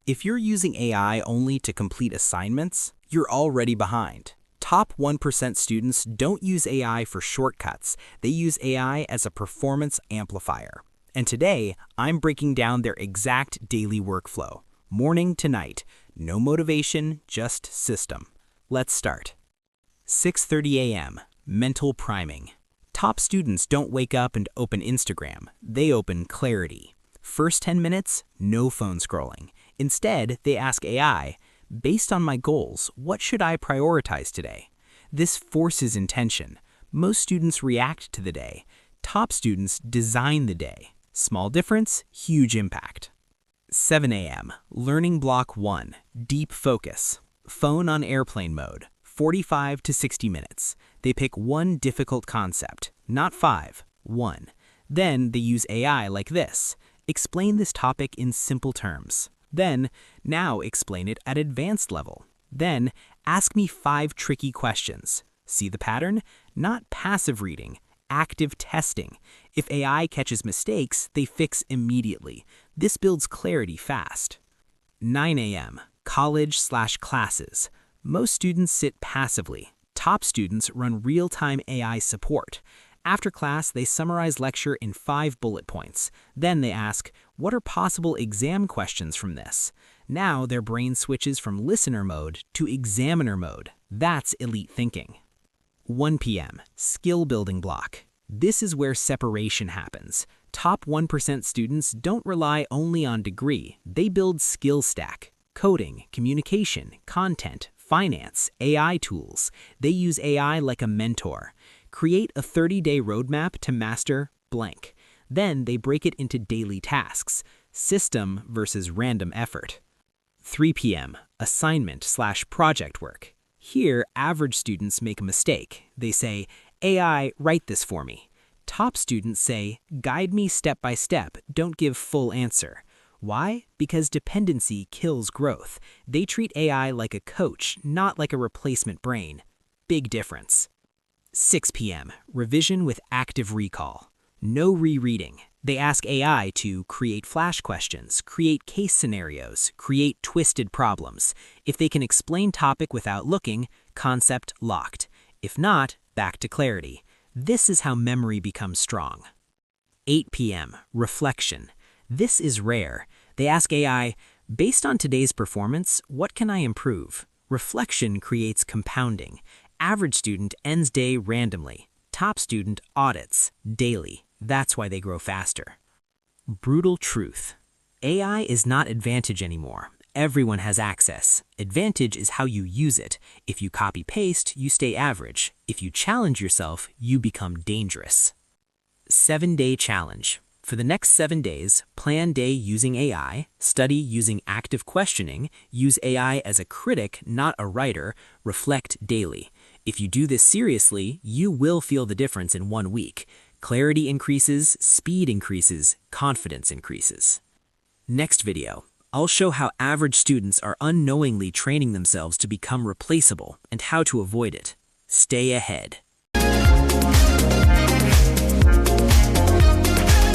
If you're using AI only to complete assignments, you're already behind. Top 1% students don't use AI for shortcuts. They use AI as a performance amplifier. And today, I'm breaking down their exact daily workflow. Morning to night. No motivation, just system. Let's start. 6:30 a.m. Mental priming. Top students don't wake up and open Instagram. They open Clarity. First 10 minutes, no phone scrolling. Instead, they ask AI, based on my goals, what should I prioritize today? This forces intention. Most students react to the day. Top students design the day. Small difference, huge impact. 7 a.m. Learning block 1. Deep focus. Phone on airplane mode. 45 to 60 minutes. They pick one difficult concept, not 5, 1. Then they use AI like this. Explain this topic in simple terms. Then, now explain it at advanced level. Then, ask me 5 tricky questions. See the pattern? Not passive reading, active testing. If AI catches mistakes, they fix immediately. This builds clarity fast. 9 a.m. College/classes. Most students sit passively. Top students run real-time AI support. After class, they summarize lecture in 5 bullet points. Then they ask, what are possible exam questions from this? Now their brain switches from listener mode to examiner mode. That's elite thinking. 1 p.m. Skill building block. This is where separation happens. Top 1% students don't rely only on degree. They build skill stack. Coding, communication, content, finance, AI tools. They use AI like a mentor. Create a 30-day roadmap to master blank. Then they break it into daily tasks, system versus random effort. 3 p.m. Assignment/project work. Here, average students make a mistake. They say, AI, write this for me. Top students say, guide me step by step, don't give full answer. Why? Because dependency kills growth. They treat AI like a coach, not like a replacement brain. Big difference. 6 p.m. Revision with active recall. No rereading. They ask AI to create flash questions, create case scenarios, create twisted problems. If they can explain topic without looking, concept locked. If not, back to clarity. This is how memory becomes strong. 8 p.m. Reflection. This is rare. They ask AI, based on today's performance, what can I improve? Reflection creates compounding. Average student ends day randomly. Top student audits daily. That's why they grow faster. Brutal truth. AI is not advantage anymore. Everyone has access. Advantage is how you use it. If you copy-paste, you stay average. If you challenge yourself, you become dangerous. 7-day challenge. For the next 7 days, plan day using AI, study using active questioning, use AI as a critic, not a writer, reflect daily. If you do this seriously, you will feel the difference in 1 week. Clarity increases, speed increases, confidence increases. Next video, I'll show how average students are unknowingly training themselves to become replaceable and how to avoid it. Stay ahead.